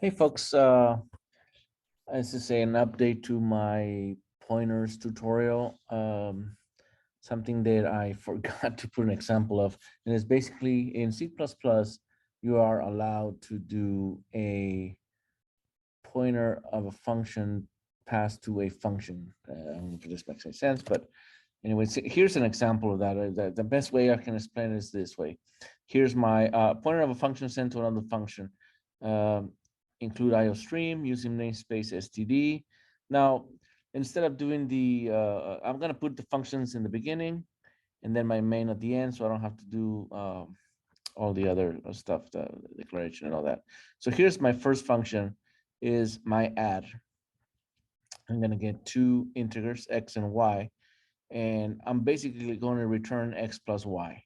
Hey folks, this is an update to my pointers tutorial. Something that I forgot to put an example of, and it's basically in C++, you are allowed to do a pointer of a function passed to a function. I don't know if this makes any sense, but anyways, here's an example of that. The best way I can explain it is this way. Here's my pointer of a function sent to another function. Um, include IOStream using namespace std. Now, instead of doing I'm going to put the functions in the beginning and then my main at the end, so I don't have to do all the other stuff, the declaration and all that. So here's my first function is my add. I'm going to get two integers, x and y, and I'm basically going to return x plus y.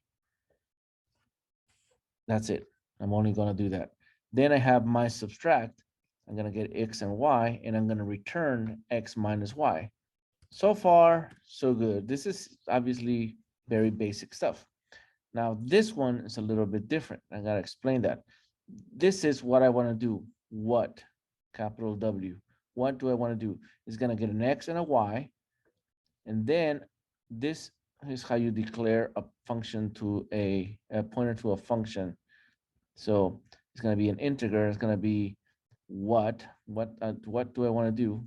That's it. I'm only going to do that. Then I have my subtract. I'm going to get x and y, and I'm going to return x minus y. So far, so good. This is obviously very basic stuff. Now, this one is a little bit different. I got to explain that. This is what I want to do. What? Capital W. What do I want to do? It's going to get an x and a y, and then this is how you declare a function to a pointer to a function. So it's going to be an integer. It's going to be what do I want to do?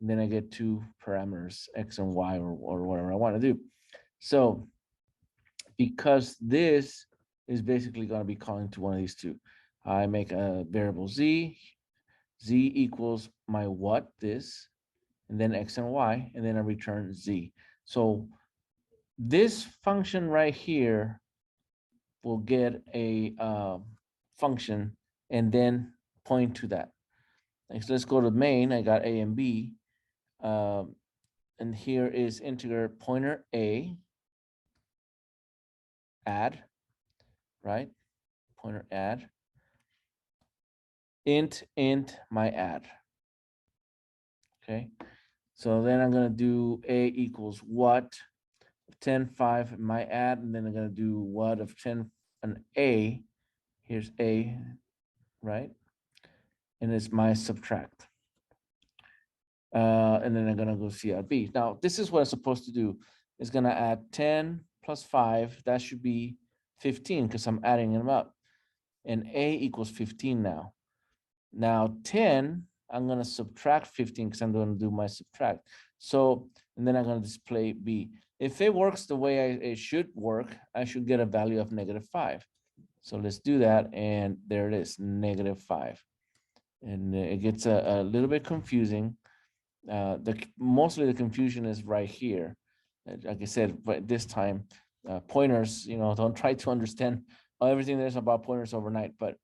And then I get two parameters, x and y, or whatever I want to do. So because this is basically going to be calling to one of these two, I make a variable z equals my what, this, and then x and y, and then I return z. So this function right here will get a function and then point to that. Next, let's go to main. I got a and b. And here is integer pointer a, add, right? Pointer add. Int my add. Okay. So then I'm going to do a equals what 10, 5, my add, and then I'm going to do what of 10, an a. Here's a, right? And it's my subtract. And then I'm going to go CRB. Now, this is what I'm supposed to do. It's going to add 10 plus 5. That should be 15 because I'm adding them up. And a equals 15 now. Now, 10, I'm going to subtract 15 because I'm going to do my subtract. So, and then I'm going to display b. If it works the way it should work, I should get a value of -5. So let's do that. And there it is, -5. And it gets a little bit confusing. Mostly the confusion is right here. Like I said, but this time, pointers, don't try to understand everything there's about pointers overnight, but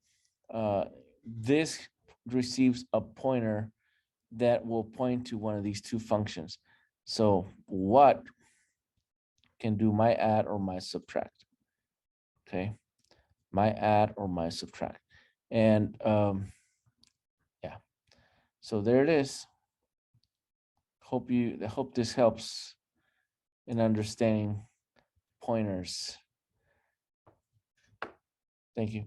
this receives a pointer that will point to one of these two functions. So what can do my add or my subtract? Okay, my add or my subtract. And yeah, so there it is. I hope this helps in understanding pointers. Thank you.